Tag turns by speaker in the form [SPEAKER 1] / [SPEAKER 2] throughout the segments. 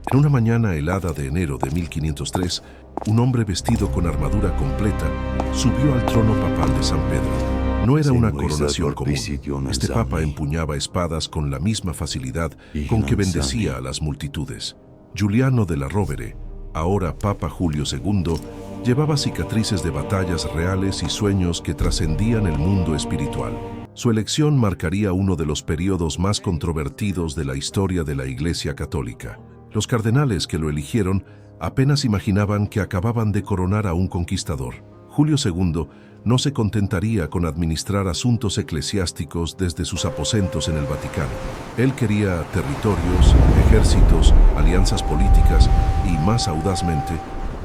[SPEAKER 1] En una mañana helada de enero de 1503, un hombre vestido con armadura completa subió al trono papal de San Pedro. No era una coronación común. Este papa empuñaba espadas con la misma facilidad con que bendecía a las multitudes. Giuliano della Rovere, ahora Papa Julio II, llevaba cicatrices de batallas reales y sueños que trascendían el mundo espiritual. Su elección marcaría uno de los periodos más controvertidos de la historia de la Iglesia Católica. Los cardenales que lo eligieron apenas imaginaban que acababan de coronar a un conquistador. Julio II no se contentaría con administrar asuntos eclesiásticos desde sus aposentos en el Vaticano. Él quería territorios, ejércitos, alianzas políticas y, más audazmente,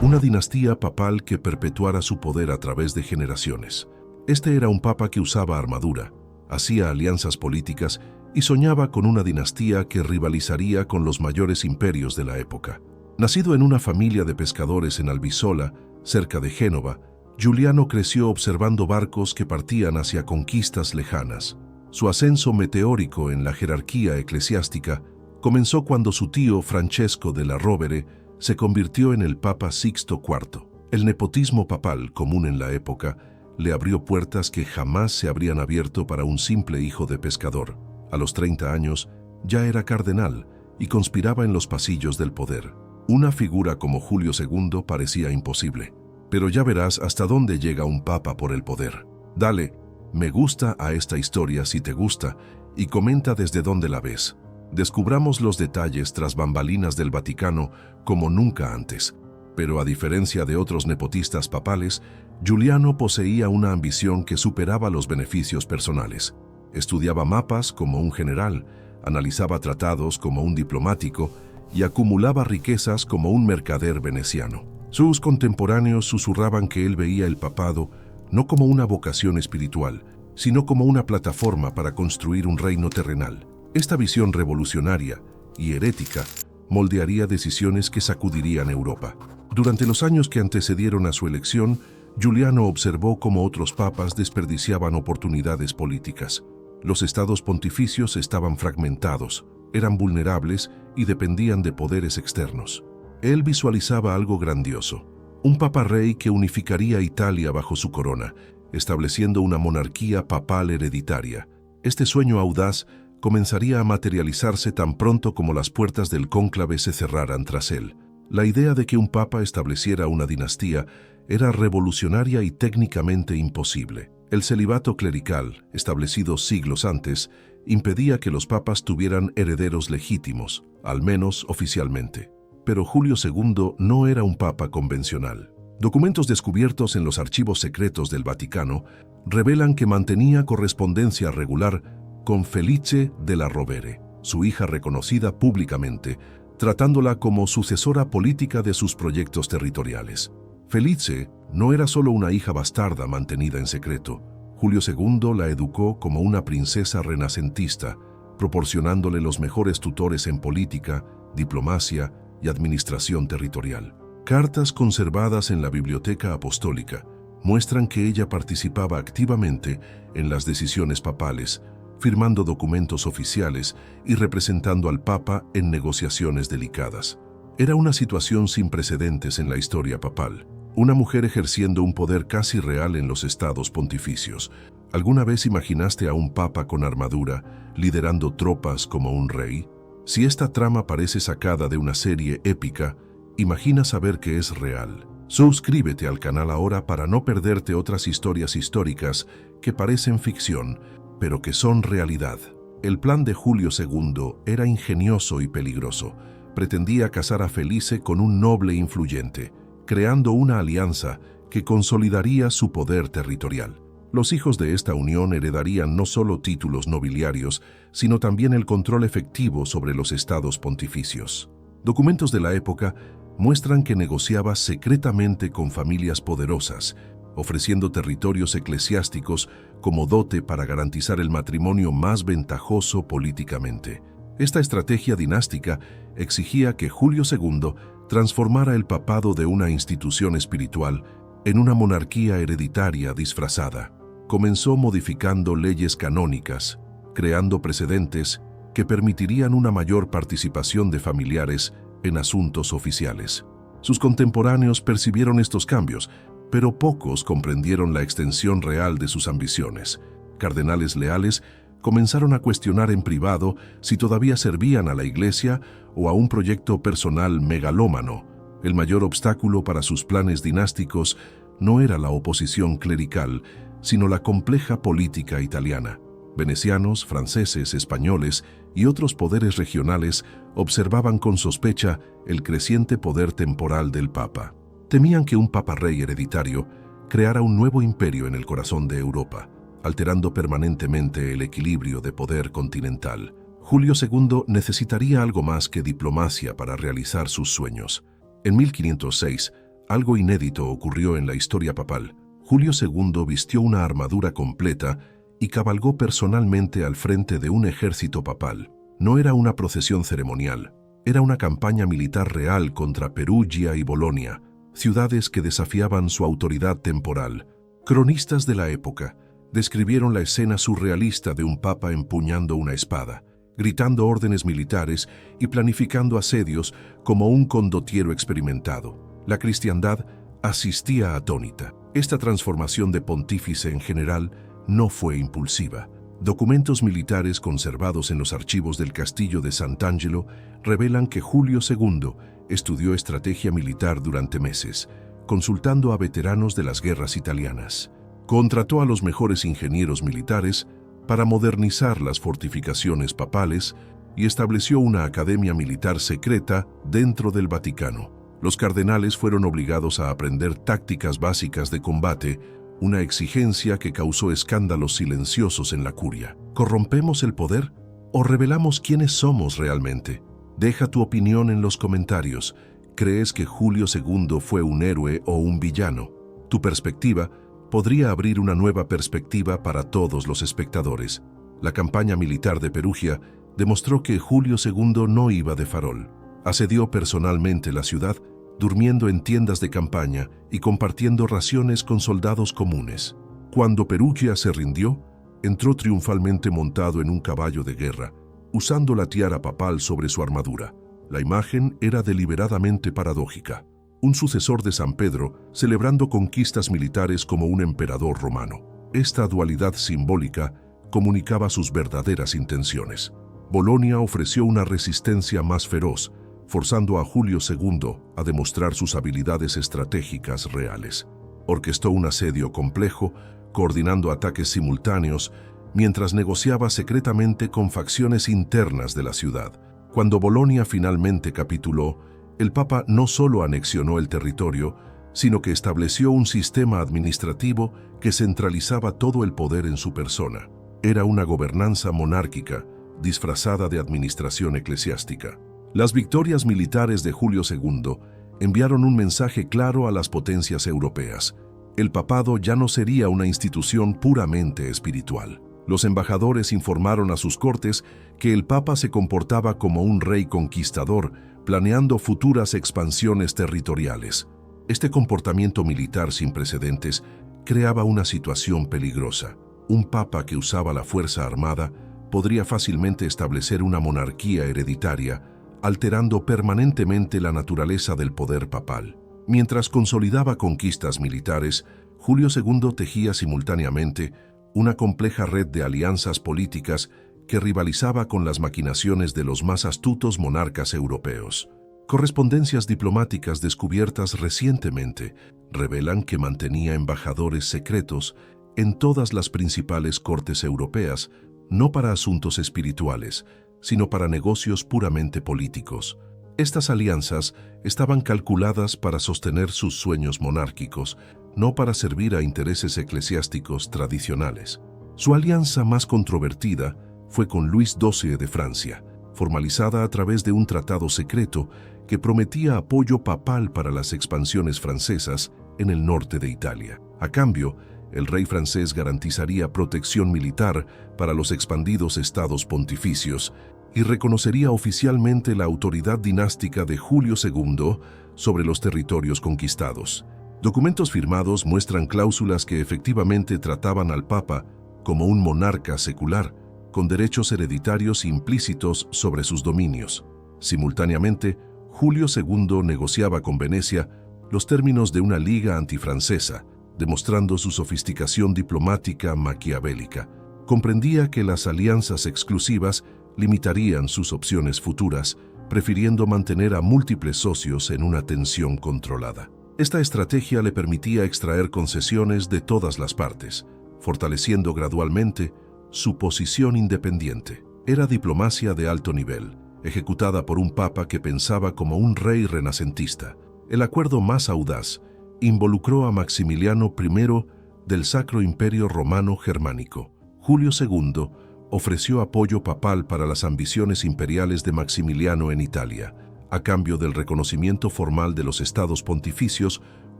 [SPEAKER 1] una dinastía papal que perpetuara su poder a través de generaciones. Este era un papa que usaba armadura, hacía alianzas políticas y soñaba con una dinastía que rivalizaría con los mayores imperios de la época. Nacido en una familia de pescadores en Albisola, cerca de Génova, Giuliano creció observando barcos que partían hacia conquistas lejanas. Su ascenso meteórico en la jerarquía eclesiástica comenzó cuando su tío Francesco della Rovere se convirtió en el Papa Sixto IV. El nepotismo papal, común en la época, le abrió puertas que jamás se habrían abierto para un simple hijo de pescador. A los 30 años, ya era cardenal y conspiraba en los pasillos del poder. Una figura como Julio II parecía imposible. Pero ya verás hasta dónde llega un papa por el poder. Dale, me gusta a esta historia si te gusta y comenta desde dónde la ves. Descubramos los detalles tras bambalinas del Vaticano como nunca antes. Pero a diferencia de otros nepotistas papales, Giuliano poseía una ambición que superaba los beneficios personales. Estudiaba mapas como un general, analizaba tratados como un diplomático y acumulaba riquezas como un mercader veneciano. Sus contemporáneos susurraban que él veía el papado no como una vocación espiritual, sino como una plataforma para construir un reino terrenal. Esta visión revolucionaria y herética moldearía decisiones que sacudirían Europa. Durante los años que antecedieron a su elección, Giuliano observó cómo otros papas desperdiciaban oportunidades políticas. Los estados pontificios estaban fragmentados, eran vulnerables y dependían de poderes externos. Él visualizaba algo grandioso, un papa rey que unificaría Italia bajo su corona, estableciendo una monarquía papal hereditaria. Este sueño audaz comenzaría a materializarse tan pronto como las puertas del cónclave se cerraran tras él. La idea de que un papa estableciera una dinastía era revolucionaria y técnicamente imposible. El celibato clerical, establecido siglos antes, impedía que los papas tuvieran herederos legítimos, al menos oficialmente. Pero Julio II no era un papa convencional. Documentos descubiertos en los archivos secretos del Vaticano revelan que mantenía correspondencia regular con Felice della Rovere, su hija reconocida públicamente, tratándola como sucesora política de sus proyectos territoriales. Felice no era solo una hija bastarda mantenida en secreto. Julio II la educó como una princesa renacentista, proporcionándole los mejores tutores en política, diplomacia y administración territorial. Cartas conservadas en la Biblioteca Apostólica muestran que ella participaba activamente en las decisiones papales, firmando documentos oficiales y representando al Papa en negociaciones delicadas. Era una situación sin precedentes en la historia papal. Una mujer ejerciendo un poder casi real en los estados pontificios. ¿Alguna vez imaginaste a un papa con armadura, liderando tropas como un rey? Si esta trama parece sacada de una serie épica, imagina saber que es real. Suscríbete al canal ahora para no perderte otras historias históricas que parecen ficción, pero que son realidad. El plan de Julio II era ingenioso y peligroso. Pretendía casar a Felice con un noble influyente, creando una alianza que consolidaría su poder territorial. Los hijos de esta unión heredarían no solo títulos nobiliarios, sino también el control efectivo sobre los estados pontificios. Documentos de la época muestran que negociaba secretamente con familias poderosas, ofreciendo territorios eclesiásticos como dote para garantizar el matrimonio más ventajoso políticamente. Esta estrategia dinástica exigía que Julio II transformara el papado de una institución espiritual en una monarquía hereditaria disfrazada. Comenzó modificando leyes canónicas, creando precedentes que permitirían una mayor participación de familiares en asuntos oficiales. Sus contemporáneos percibieron estos cambios, pero pocos comprendieron la extensión real de sus ambiciones. Cardenales leales comenzaron a cuestionar en privado si todavía servían a la Iglesia o a un proyecto personal megalómano. El mayor obstáculo para sus planes dinásticos no era la oposición clerical, sino la compleja política italiana. Venecianos, franceses, españoles y otros poderes regionales observaban con sospecha el creciente poder temporal del Papa. Temían que un Papa Rey hereditario creara un nuevo imperio en el corazón de Europa, alterando permanentemente el equilibrio de poder continental. Julio II necesitaría algo más que diplomacia para realizar sus sueños. En 1506, algo inédito ocurrió en la historia papal. Julio II vistió una armadura completa y cabalgó personalmente al frente de un ejército papal. No era una procesión ceremonial, era una campaña militar real contra Perugia y Bolonia, ciudades que desafiaban su autoridad temporal. Cronistas de la época describieron la escena surrealista de un papa empuñando una espada, gritando órdenes militares y planificando asedios como un condottiero experimentado. La cristiandad asistía atónita. Esta transformación de pontífice en general no fue impulsiva. Documentos militares conservados en los archivos del castillo de Sant'Angelo revelan que Julio II estudió estrategia militar durante meses, consultando a veteranos de las guerras italianas. Contrató a los mejores ingenieros militares para modernizar las fortificaciones papales y estableció una academia militar secreta dentro del Vaticano. Los cardenales fueron obligados a aprender tácticas básicas de combate, una exigencia que causó escándalos silenciosos en la curia. ¿Corrompemos el poder o revelamos quiénes somos realmente? Deja tu opinión en los comentarios. ¿Crees que Julio II fue un héroe o un villano? Tu perspectiva podría abrir una nueva perspectiva para todos los espectadores. La campaña militar de Perugia demostró que Julio II no iba de farol. Asedió personalmente la ciudad, durmiendo en tiendas de campaña y compartiendo raciones con soldados comunes. Cuando Perugia se rindió, entró triunfalmente montado en un caballo de guerra, usando la tiara papal sobre su armadura. La imagen era deliberadamente paradójica. Un sucesor de San Pedro celebrando conquistas militares como un emperador romano. Esta dualidad simbólica comunicaba sus verdaderas intenciones. Bolonia ofreció una resistencia más feroz, forzando a Julio II a demostrar sus habilidades estratégicas reales. Orquestó un asedio complejo, coordinando ataques simultáneos, mientras negociaba secretamente con facciones internas de la ciudad. Cuando Bolonia finalmente capituló, el Papa no solo anexionó el territorio, sino que estableció un sistema administrativo que centralizaba todo el poder en su persona. Era una gobernanza monárquica, disfrazada de administración eclesiástica. Las victorias militares de Julio II enviaron un mensaje claro a las potencias europeas. El papado ya no sería una institución puramente espiritual. Los embajadores informaron a sus cortes que el Papa se comportaba como un rey conquistador, planeando futuras expansiones territoriales. Este comportamiento militar sin precedentes creaba una situación peligrosa. Un papa que usaba la fuerza armada podría fácilmente establecer una monarquía hereditaria, alterando permanentemente la naturaleza del poder papal. Mientras consolidaba conquistas militares, Julio II tejía simultáneamente una compleja red de alianzas políticas que rivalizaba con las maquinaciones de los más astutos monarcas europeos. Correspondencias diplomáticas descubiertas recientemente revelan que mantenía embajadores secretos en todas las principales cortes europeas, no para asuntos espirituales, sino para negocios puramente políticos. Estas alianzas estaban calculadas para sostener sus sueños monárquicos, no para servir a intereses eclesiásticos tradicionales. Su alianza más controvertida fue con Luis XII de Francia, formalizada a través de un tratado secreto que prometía apoyo papal para las expansiones francesas en el norte de Italia. A cambio, el rey francés garantizaría protección militar para los expandidos estados pontificios y reconocería oficialmente la autoridad dinástica de Julio II sobre los territorios conquistados. Documentos firmados muestran cláusulas que efectivamente trataban al Papa como un monarca secular, con derechos hereditarios implícitos sobre sus dominios. Simultáneamente, Julio II negociaba con Venecia los términos de una liga antifrancesa, demostrando su sofisticación diplomática maquiavélica. Comprendía que las alianzas exclusivas limitarían sus opciones futuras, prefiriendo mantener a múltiples socios en una tensión controlada. Esta estrategia le permitía extraer concesiones de todas las partes, fortaleciendo gradualmente su posición independiente. Era diplomacia de alto nivel, ejecutada por un papa que pensaba como un rey renacentista. El acuerdo más audaz involucró a Maximiliano I del Sacro Imperio Romano Germánico. Julio II ofreció apoyo papal para las ambiciones imperiales de Maximiliano en Italia, a cambio del reconocimiento formal de los estados pontificios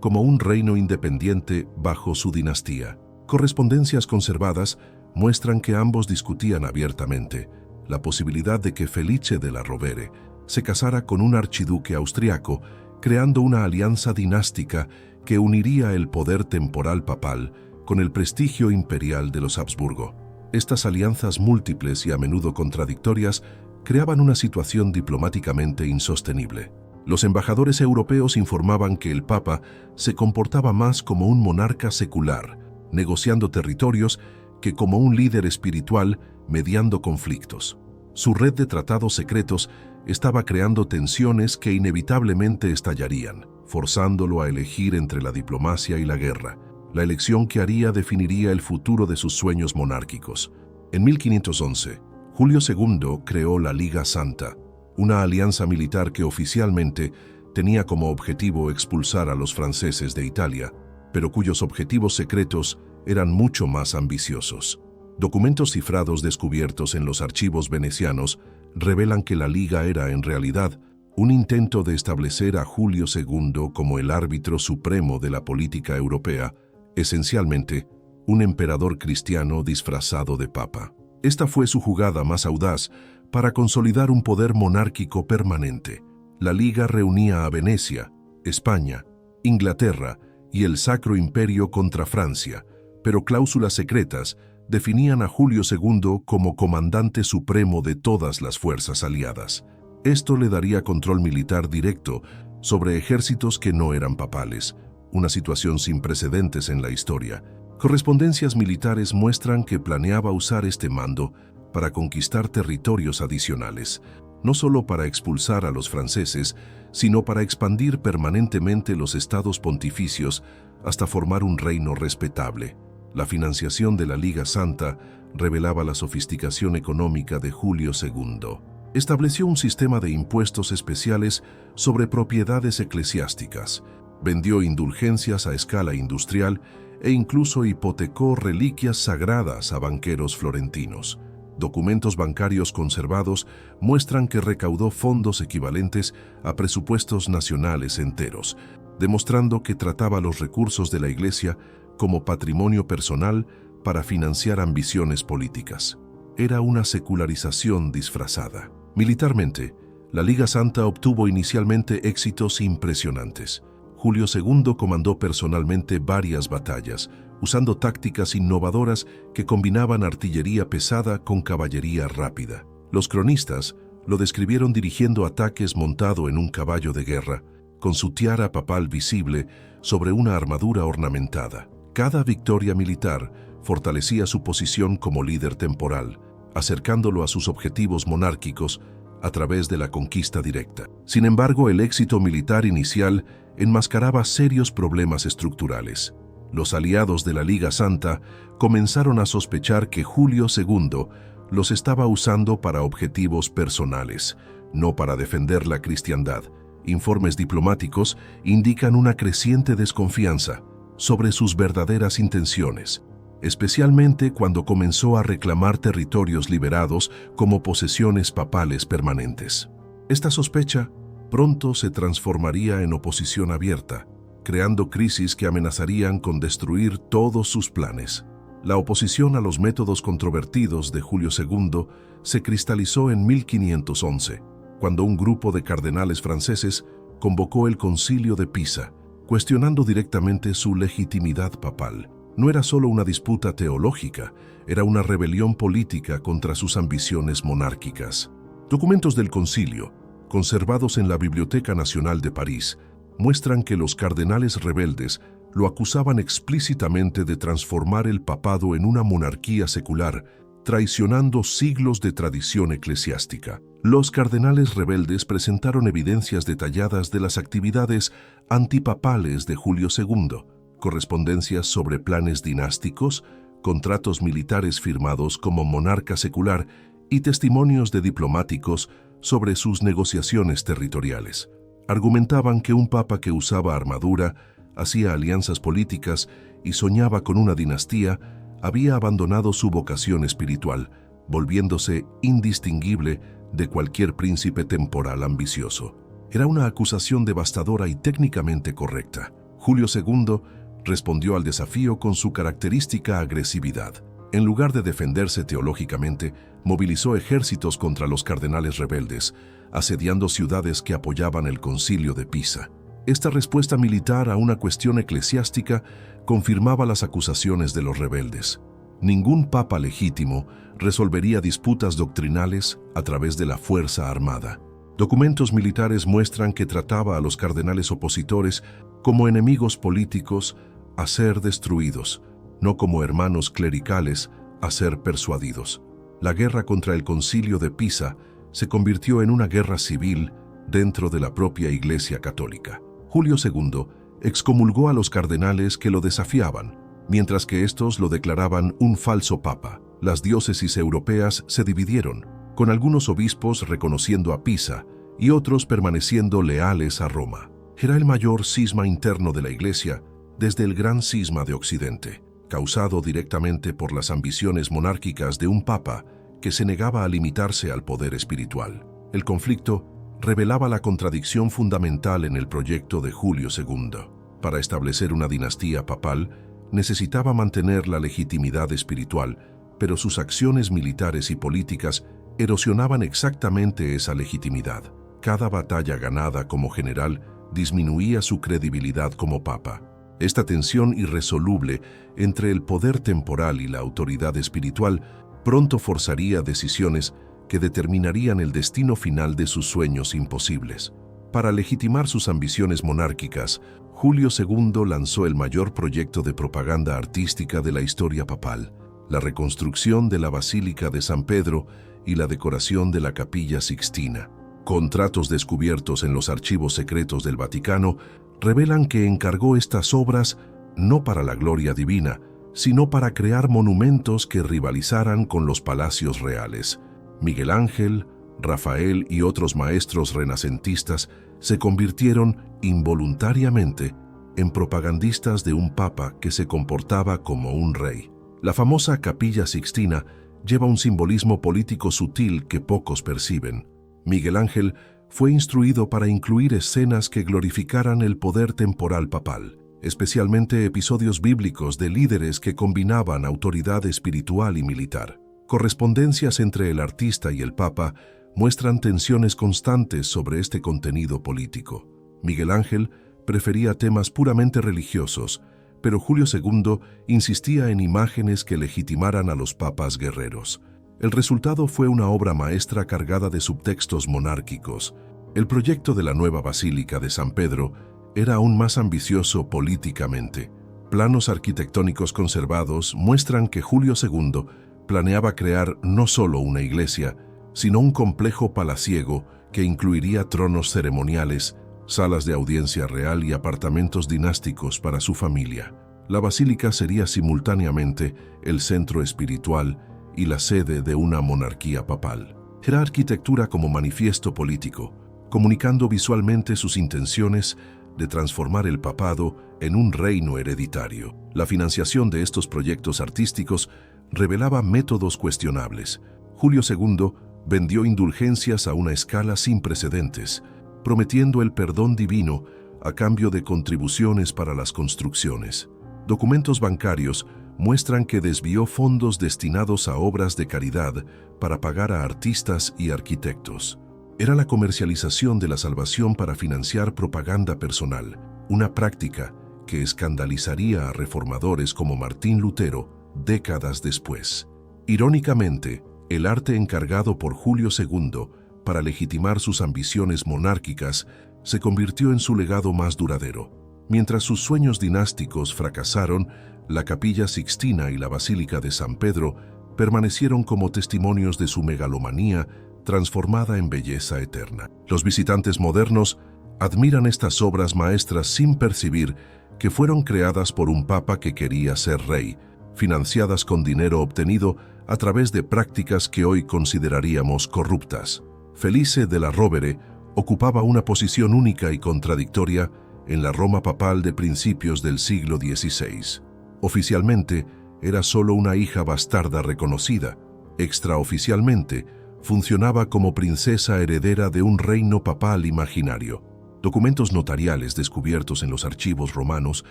[SPEAKER 1] como un reino independiente bajo su dinastía. Correspondencias conservadas muestran que ambos discutían abiertamente la posibilidad de que Felice della Rovere se casara con un archiduque austriaco, creando una alianza dinástica que uniría el poder temporal papal con el prestigio imperial de los Habsburgo. Estas alianzas múltiples y a menudo contradictorias creaban una situación diplomáticamente insostenible. Los embajadores europeos informaban que el Papa se comportaba más como un monarca secular, negociando territorios, que como un líder espiritual mediando conflictos. Su red de tratados secretos estaba creando tensiones que inevitablemente estallarían, forzándolo a elegir entre la diplomacia y la guerra. La elección que haría definiría el futuro de sus sueños monárquicos. En 1511, Julio II creó la Liga Santa, una alianza militar que oficialmente tenía como objetivo expulsar a los franceses de Italia, pero cuyos objetivos secretos eran mucho más ambiciosos. Documentos cifrados descubiertos en los archivos venecianos revelan que la Liga era, en realidad, un intento de establecer a Julio II como el árbitro supremo de la política europea, esencialmente, un emperador cristiano disfrazado de papa. Esta fue su jugada más audaz para consolidar un poder monárquico permanente. La Liga reunía a Venecia, España, Inglaterra y el Sacro Imperio contra Francia, pero cláusulas secretas definían a Julio II como comandante supremo de todas las fuerzas aliadas. Esto le daría control militar directo sobre ejércitos que no eran papales, una situación sin precedentes en la historia. Correspondencias militares muestran que planeaba usar este mando para conquistar territorios adicionales, no solo para expulsar a los franceses, sino para expandir permanentemente los estados pontificios hasta formar un reino respetable. La financiación de la Liga Santa revelaba la sofisticación económica de Julio II. Estableció un sistema de impuestos especiales sobre propiedades eclesiásticas, vendió indulgencias a escala industrial e incluso hipotecó reliquias sagradas a banqueros florentinos. Documentos bancarios conservados muestran que recaudó fondos equivalentes a presupuestos nacionales enteros, demostrando que trataba los recursos de la Iglesia como patrimonio personal para financiar ambiciones políticas. Era una secularización disfrazada. Militarmente, la Liga Santa obtuvo inicialmente éxitos impresionantes. Julio II comandó personalmente varias batallas, usando tácticas innovadoras que combinaban artillería pesada con caballería rápida. Los cronistas lo describieron dirigiendo ataques montado en un caballo de guerra, con su tiara papal visible sobre una armadura ornamentada. Cada victoria militar fortalecía su posición como líder temporal, acercándolo a sus objetivos monárquicos a través de la conquista directa. Sin embargo, el éxito militar inicial enmascaraba serios problemas estructurales. Los aliados de la Liga Santa comenzaron a sospechar que Julio II los estaba usando para objetivos personales, no para defender la cristiandad. Informes diplomáticos indican una creciente desconfianza sobre sus verdaderas intenciones, especialmente cuando comenzó a reclamar territorios liberados como posesiones papales permanentes. Esta sospecha pronto se transformaría en oposición abierta, creando crisis que amenazarían con destruir todos sus planes. La oposición a los métodos controvertidos de Julio II se cristalizó en 1511, cuando un grupo de cardenales franceses convocó el Concilio de Pisa, cuestionando directamente su legitimidad papal. No era solo una disputa teológica, era una rebelión política contra sus ambiciones monárquicas. Documentos del concilio conservados en la Biblioteca Nacional de París, muestran que los cardenales rebeldes lo acusaban explícitamente de transformar el papado en una monarquía secular, traicionando siglos de tradición eclesiástica. Los cardenales rebeldes presentaron evidencias detalladas de las actividades antipapales de Julio II, correspondencias sobre planes dinásticos, contratos militares firmados como monarca secular y testimonios de diplomáticos sobre sus negociaciones territoriales. Argumentaban que un papa que usaba armadura, hacía alianzas políticas y soñaba con una dinastía, había abandonado su vocación espiritual, volviéndose indistinguible de cualquier príncipe temporal ambicioso. Era una acusación devastadora y técnicamente correcta. Julio II respondió al desafío con su característica agresividad. En lugar de defenderse teológicamente, movilizó ejércitos contra los cardenales rebeldes, asediando ciudades que apoyaban el Concilio de Pisa. Esta respuesta militar a una cuestión eclesiástica confirmaba las acusaciones de los rebeldes. Ningún papa legítimo resolvería disputas doctrinales a través de la fuerza armada. Documentos militares muestran que trataba a los cardenales opositores como enemigos políticos a ser destruidos, no como hermanos clericales a ser persuadidos. La guerra contra el Concilio de Pisa se convirtió en una guerra civil dentro de la propia Iglesia Católica. Julio II excomulgó a los cardenales que lo desafiaban, mientras que estos lo declaraban un falso papa. Las diócesis europeas se dividieron, con algunos obispos reconociendo a Pisa y otros permaneciendo leales a Roma. Era el mayor cisma interno de la Iglesia desde el Gran Cisma de Occidente, causado directamente por las ambiciones monárquicas de un papa que se negaba a limitarse al poder espiritual. El conflicto revelaba la contradicción fundamental en el proyecto de Julio II. Para establecer una dinastía papal, necesitaba mantener la legitimidad espiritual, pero sus acciones militares y políticas erosionaban exactamente esa legitimidad. Cada batalla ganada como general disminuía su credibilidad como papa. Esta tensión irresoluble entre el poder temporal y la autoridad espiritual pronto forzaría decisiones que determinarían el destino final de sus sueños imposibles. Para legitimar sus ambiciones monárquicas, Julio II lanzó el mayor proyecto de propaganda artística de la historia papal, la reconstrucción de la Basílica de San Pedro y la decoración de la Capilla Sixtina. Contratos descubiertos en los archivos secretos del Vaticano revelan que encargó estas obras no para la gloria divina, sino para crear monumentos que rivalizaran con los palacios reales. Miguel Ángel, Rafael y otros maestros renacentistas se convirtieron involuntariamente en propagandistas de un papa que se comportaba como un rey. La famosa Capilla Sixtina lleva un simbolismo político sutil que pocos perciben. Miguel Ángel fue instruido para incluir escenas que glorificaran el poder temporal papal, especialmente episodios bíblicos de líderes que combinaban autoridad espiritual y militar. Correspondencias entre el artista y el papa muestran tensiones constantes sobre este contenido político. Miguel Ángel prefería temas puramente religiosos, pero Julio II insistía en imágenes que legitimaran a los papas guerreros. El resultado fue una obra maestra cargada de subtextos monárquicos. El proyecto de la nueva Basílica de San Pedro era aún más ambicioso políticamente. Planos arquitectónicos conservados muestran que Julio II planeaba crear no solo una iglesia, sino un complejo palaciego que incluiría tronos ceremoniales, salas de audiencia real y apartamentos dinásticos para su familia. La basílica sería simultáneamente el centro espiritual y la sede de una monarquía papal. Era arquitectura como manifiesto político, comunicando visualmente sus intenciones de transformar el papado en un reino hereditario. La financiación de estos proyectos artísticos revelaba métodos cuestionables. Julio II vendió indulgencias a una escala sin precedentes, prometiendo el perdón divino a cambio de contribuciones para las construcciones. Documentos bancarios muestran que desvió fondos destinados a obras de caridad para pagar a artistas y arquitectos. Era la comercialización de la salvación para financiar propaganda personal, una práctica que escandalizaría a reformadores como Martín Lutero décadas después. Irónicamente, el arte encargado por Julio II para legitimar sus ambiciones monárquicas se convirtió en su legado más duradero. Mientras sus sueños dinásticos fracasaron, la Capilla Sixtina y la Basílica de San Pedro permanecieron como testimonios de su megalomanía transformada en belleza eterna. Los visitantes modernos admiran estas obras maestras sin percibir que fueron creadas por un papa que quería ser rey, financiadas con dinero obtenido a través de prácticas que hoy consideraríamos corruptas. Felice della Rovere ocupaba una posición única y contradictoria en la Roma papal de principios del siglo XVI. Oficialmente, era solo una hija bastarda reconocida. Extraoficialmente, funcionaba como princesa heredera de un reino papal imaginario. Documentos notariales descubiertos en los archivos romanos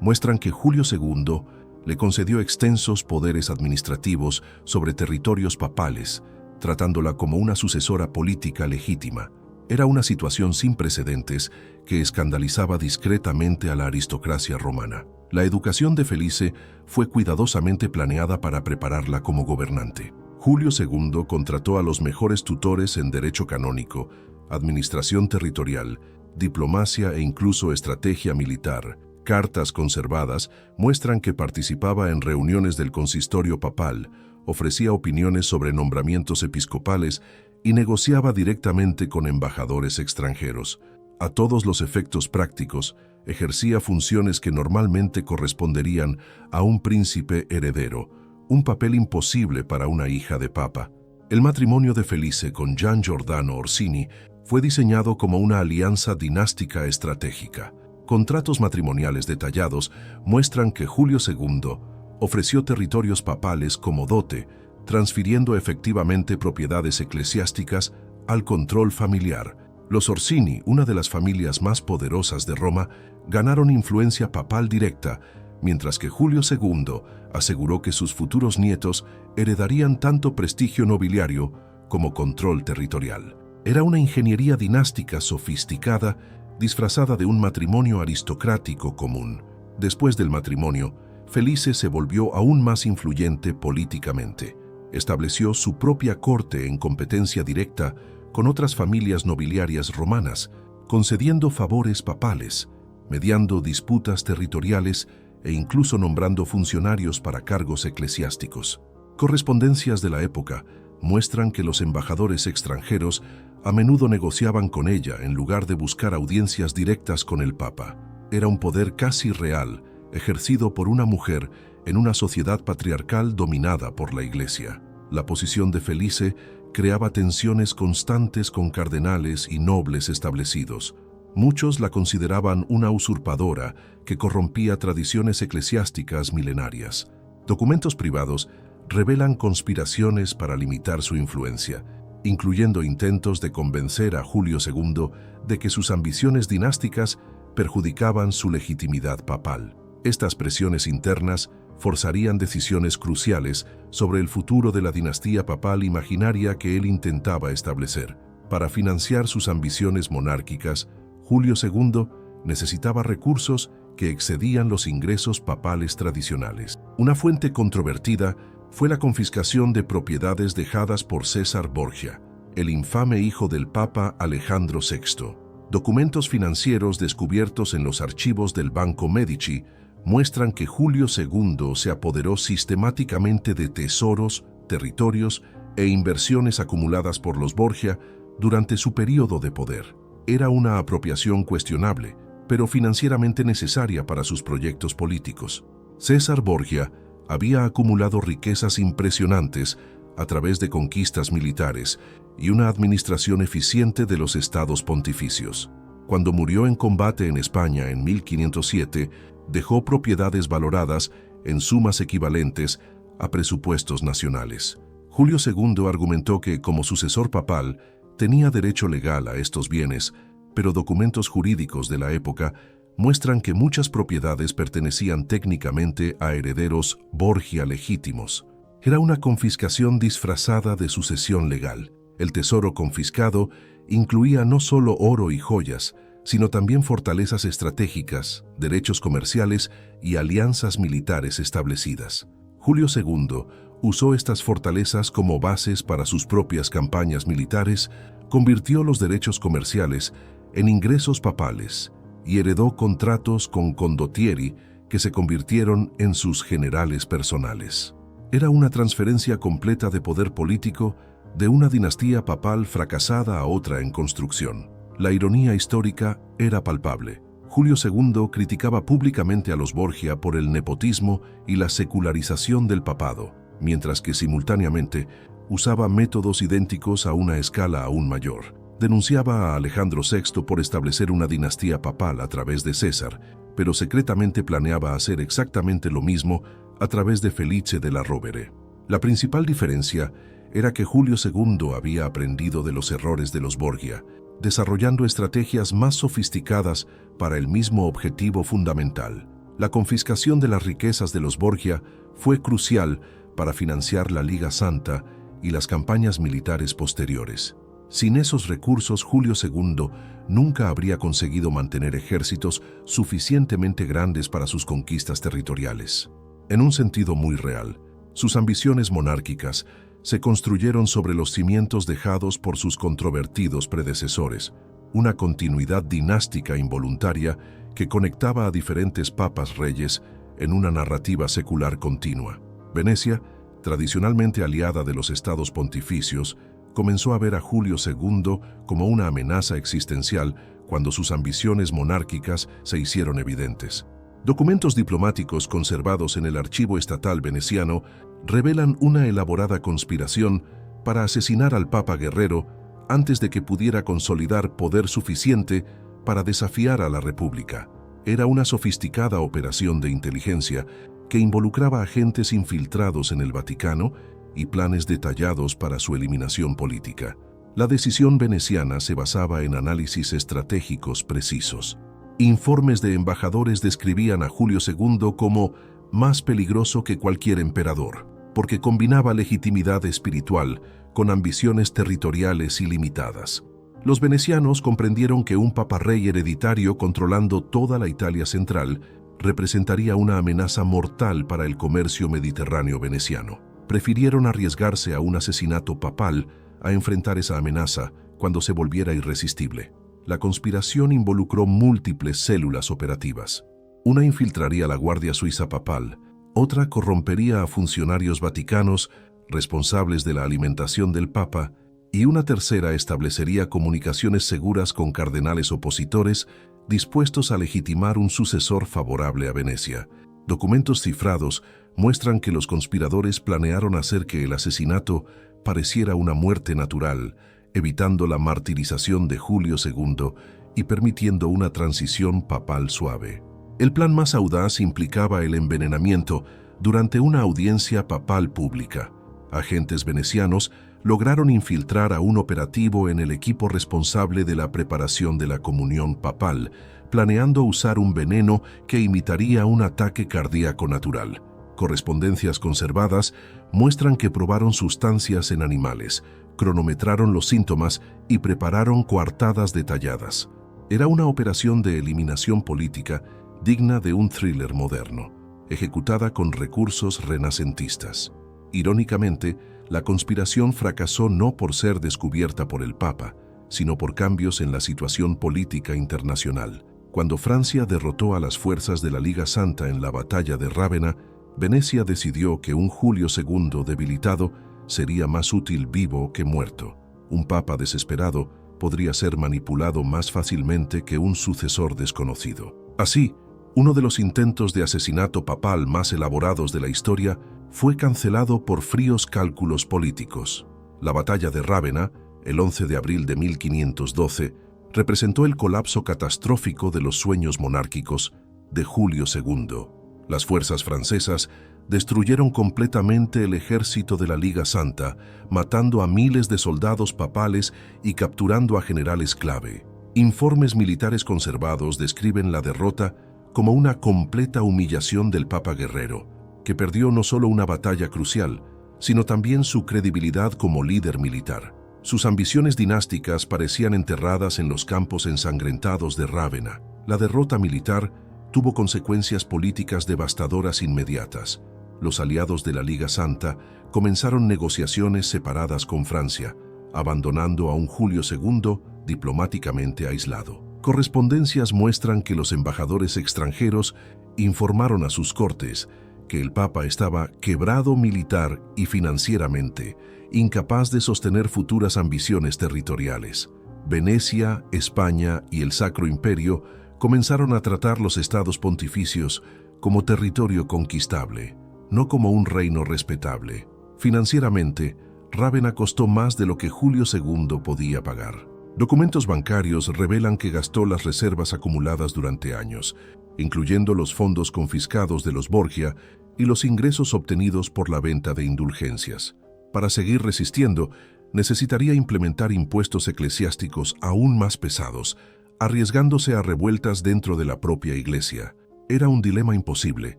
[SPEAKER 1] muestran que Julio II le concedió extensos poderes administrativos sobre territorios papales, tratándola como una sucesora política legítima. Era una situación sin precedentes que escandalizaba discretamente a la aristocracia romana. La educación de Felice fue cuidadosamente planeada para prepararla como gobernante. Julio II contrató a los mejores tutores en derecho canónico, administración territorial, diplomacia e incluso estrategia militar. Cartas conservadas muestran que participaba en reuniones del consistorio papal, ofrecía opiniones sobre nombramientos episcopales y negociaba directamente con embajadores extranjeros. A todos los efectos prácticos, ejercía funciones que normalmente corresponderían a un príncipe heredero, un papel imposible para una hija de papa. El matrimonio de Felice con Gian Giordano Orsini fue diseñado como una alianza dinástica estratégica. Contratos matrimoniales detallados muestran que Julio II ofreció territorios papales como dote, transfiriendo efectivamente propiedades eclesiásticas al control familiar. Los Orsini, una de las familias más poderosas de Roma, ganaron influencia papal directa, mientras que Julio II aseguró que sus futuros nietos heredarían tanto prestigio nobiliario como control territorial. Era una ingeniería dinástica sofisticada, disfrazada de un matrimonio aristocrático común. Después del matrimonio, Felice se volvió aún más influyente políticamente. Estableció su propia corte en competencia directa con otras familias nobiliarias romanas, concediendo favores papales, mediando disputas territoriales e incluso nombrando funcionarios para cargos eclesiásticos. Correspondencias de la época muestran que los embajadores extranjeros a menudo negociaban con ella en lugar de buscar audiencias directas con el Papa. Era un poder casi real, ejercido por una mujer en una sociedad patriarcal dominada por la Iglesia. La posición de Felice creaba tensiones constantes con cardenales y nobles establecidos. Muchos la consideraban una usurpadora que corrompía tradiciones eclesiásticas milenarias. Documentos privados revelan conspiraciones para limitar su influencia, incluyendo intentos de convencer a Julio II de que sus ambiciones dinásticas perjudicaban su legitimidad papal. Estas presiones internas forzarían decisiones cruciales sobre el futuro de la dinastía papal imaginaria que él intentaba establecer. Para financiar sus ambiciones monárquicas, Julio II necesitaba recursos que excedían los ingresos papales tradicionales. Una fuente controvertida fue la confiscación de propiedades dejadas por César Borgia, el infame hijo del Papa Alejandro VI. Documentos financieros descubiertos en los archivos del Banco Medici muestran que Julio II se apoderó sistemáticamente de tesoros, territorios e inversiones acumuladas por los Borgia durante su período de poder. Era una apropiación cuestionable, pero financieramente necesaria para sus proyectos políticos. César Borgia había acumulado riquezas impresionantes a través de conquistas militares y una administración eficiente de los estados pontificios. Cuando murió en combate en España en 1507, dejó propiedades valoradas en sumas equivalentes a presupuestos nacionales. Julio II argumentó que, como sucesor papal, tenía derecho legal a estos bienes, pero documentos jurídicos de la época muestran que muchas propiedades pertenecían técnicamente a herederos Borgia legítimos. Era una confiscación disfrazada de sucesión legal. El tesoro confiscado incluía no solo oro y joyas, sino también fortalezas estratégicas, derechos comerciales y alianzas militares establecidas. Julio II usó estas fortalezas como bases para sus propias campañas militares, Convirtió los derechos comerciales en ingresos papales y heredó contratos con condottieri que se convirtieron en sus generales personales. Era una transferencia completa de poder político de una dinastía papal fracasada a otra en construcción. La ironía histórica era palpable. Julio II criticaba públicamente a los Borgia por el nepotismo y la secularización del papado, mientras que simultáneamente usaba métodos idénticos a una escala aún mayor. Denunciaba a Alejandro VI por establecer una dinastía papal a través de César, pero secretamente planeaba hacer exactamente lo mismo a través de Felice della Rovere. La principal diferencia era que Julio II había aprendido de los errores de los Borgia, desarrollando estrategias más sofisticadas para el mismo objetivo fundamental. La confiscación de las riquezas de los Borgia fue crucial para financiar la Liga Santa y las campañas militares posteriores. Sin esos recursos, Julio II nunca habría conseguido mantener ejércitos suficientemente grandes para sus conquistas territoriales. En un sentido muy real, sus ambiciones monárquicas se construyeron sobre los cimientos dejados por sus controvertidos predecesores, una continuidad dinástica involuntaria que conectaba a diferentes papas reyes en una narrativa secular continua. Venecia, tradicionalmente aliada de los estados pontificios, comenzó a ver a Julio II como una amenaza existencial cuando sus ambiciones monárquicas se hicieron evidentes. Documentos diplomáticos conservados en el Archivo Estatal veneciano revelan una elaborada conspiración para asesinar al Papa Guerrero antes de que pudiera consolidar poder suficiente para desafiar a la República. Era una sofisticada operación de inteligencia que involucraba agentes infiltrados en el Vaticano y planes detallados para su eliminación política. La decisión veneciana se basaba en análisis estratégicos precisos. Informes de embajadores describían a Julio II como más peligroso que cualquier emperador, porque combinaba legitimidad espiritual con ambiciones territoriales ilimitadas. Los venecianos comprendieron que un papa rey hereditario controlando toda la Italia central representaría una amenaza mortal para el comercio mediterráneo veneciano. Prefirieron arriesgarse a un asesinato papal a enfrentar esa amenaza cuando se volviera irresistible. La conspiración involucró múltiples células operativas. Una infiltraría la Guardia Suiza papal, otra corrompería a funcionarios vaticanos responsables de la alimentación del Papa, y una tercera establecería comunicaciones seguras con cardenales opositores dispuestos a legitimar un sucesor favorable a Venecia. Documentos cifrados muestran que los conspiradores planearon hacer que el asesinato pareciera una muerte natural, evitando la martirización de Julio II y permitiendo una transición papal suave. El plan más audaz implicaba el envenenamiento durante una audiencia papal pública. Agentes venecianos lograron infiltrar a un operativo en el equipo responsable de la preparación de la comunión papal, planeando usar un veneno que imitaría un ataque cardíaco natural. Correspondencias conservadas muestran que probaron sustancias en animales, cronometraron los síntomas y prepararon coartadas detalladas. Era una operación de eliminación política digna de un thriller moderno, ejecutada con recursos renacentistas. Irónicamente, la conspiración fracasó no por ser descubierta por el Papa, sino por cambios en la situación política internacional. Cuando Francia derrotó a las fuerzas de la Liga Santa en la batalla de Rávena, Venecia decidió que un Julio II debilitado sería más útil vivo que muerto. Un papa desesperado podría ser manipulado más fácilmente que un sucesor desconocido. Así, uno de los intentos de asesinato papal más elaborados de la historia fue cancelado por fríos cálculos políticos. La batalla de Rávena, el 11 de abril de 1512, representó el colapso catastrófico de los sueños monárquicos de Julio II. Las fuerzas francesas destruyeron completamente el ejército de la Liga Santa, matando a miles de soldados papales y capturando a generales clave. Informes militares conservados describen la derrota como una completa humillación del Papa Guerrero, que perdió no solo una batalla crucial, sino también su credibilidad como líder militar. Sus ambiciones dinásticas parecían enterradas en los campos ensangrentados de Rávena. La derrota militar tuvo consecuencias políticas devastadoras inmediatas. Los aliados de la Liga Santa comenzaron negociaciones separadas con Francia, abandonando a un Julio II diplomáticamente aislado. Correspondencias muestran que los embajadores extranjeros informaron a sus cortes que el Papa estaba quebrado militar y financieramente, incapaz de sostener futuras ambiciones territoriales. Venecia, España y el Sacro Imperio comenzaron a tratar los estados pontificios como territorio conquistable, no como un reino respetable. Financieramente, Rávena costó más de lo que Julio II podía pagar. Documentos bancarios revelan que gastó las reservas acumuladas durante años, incluyendo los fondos confiscados de los Borgia y los ingresos obtenidos por la venta de indulgencias. Para seguir resistiendo, necesitaría implementar impuestos eclesiásticos aún más pesados, arriesgándose a revueltas dentro de la propia Iglesia. Era un dilema imposible.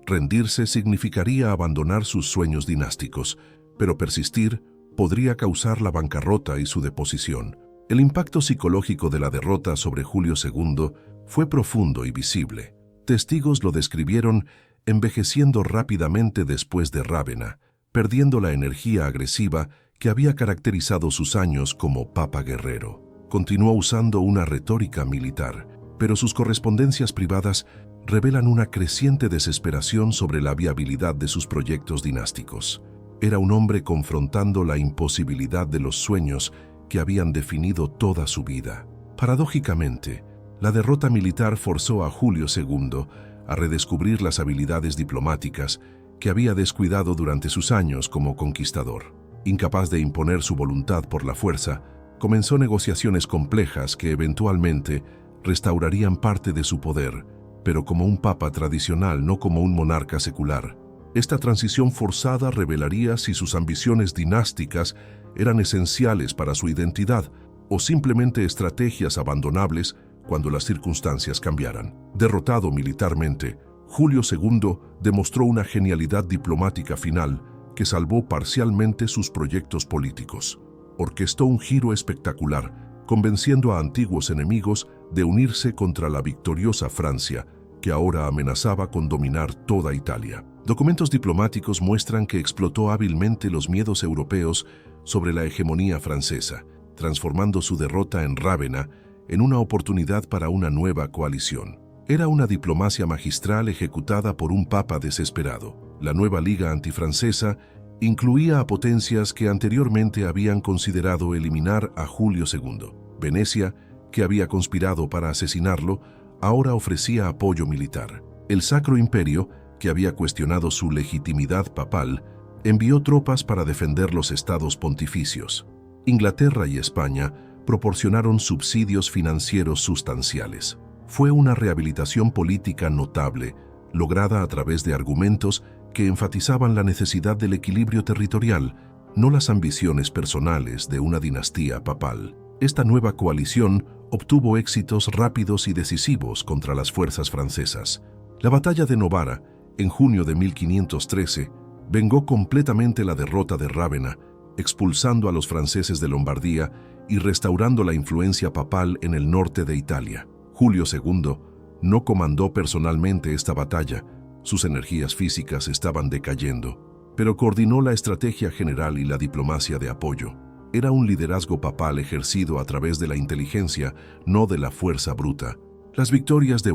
[SPEAKER 1] Rendirse significaría abandonar sus sueños dinásticos, pero persistir podría causar la bancarrota y su deposición. El impacto psicológico de la derrota sobre Julio II fue profundo y visible. Testigos lo describieron envejeciendo rápidamente después de Rávena, perdiendo la energía agresiva que había caracterizado sus años como Papa guerrero. Continuó usando una retórica militar, pero sus correspondencias privadas revelan una creciente desesperación sobre la viabilidad de sus proyectos dinásticos. Era un hombre confrontando la imposibilidad de los sueños que habían definido toda su vida. Paradójicamente, la derrota militar forzó a Julio II a redescubrir las habilidades diplomáticas que había descuidado durante sus años como conquistador. Incapaz de imponer su voluntad por la fuerza, comenzó negociaciones complejas que eventualmente restaurarían parte de su poder, pero como un papa tradicional, no como un monarca secular. Esta transición forzada revelaría si sus ambiciones dinásticas eran esenciales para su identidad o simplemente estrategias abandonables cuando las circunstancias cambiaran. Derrotado militarmente, Julio II demostró una genialidad diplomática final que salvó parcialmente sus proyectos políticos. Orquestó un giro espectacular, convenciendo a antiguos enemigos de unirse contra la victoriosa Francia, que ahora amenazaba con dominar toda Italia. Documentos diplomáticos muestran que explotó hábilmente los miedos europeos sobre la hegemonía francesa, transformando su derrota en Rávena en una oportunidad para una nueva coalición. Era una diplomacia magistral ejecutada por un papa desesperado. La nueva Liga antifrancesa incluía a potencias que anteriormente habían considerado eliminar a Julio II. Venecia, que había conspirado para asesinarlo, ahora ofrecía apoyo militar. El Sacro Imperio, que había cuestionado su legitimidad papal, envió tropas para defender los estados pontificios. Inglaterra y España proporcionaron subsidios financieros sustanciales. Fue una rehabilitación política notable, lograda a través de argumentos que enfatizaban la necesidad del equilibrio territorial, no las ambiciones personales de una dinastía papal. Esta nueva coalición obtuvo éxitos rápidos y decisivos contra las fuerzas francesas. La batalla de Novara, en junio de 1513, vengó completamente la derrota de Rávena, expulsando a los franceses de Lombardía y restaurando la influencia papal en el norte de Italia. Julio II no comandó personalmente esta batalla, sus energías físicas estaban decayendo, pero coordinó la estrategia general y la diplomacia de apoyo. Era un liderazgo papal ejercido a través de la inteligencia, no de la fuerza bruta. Las victorias de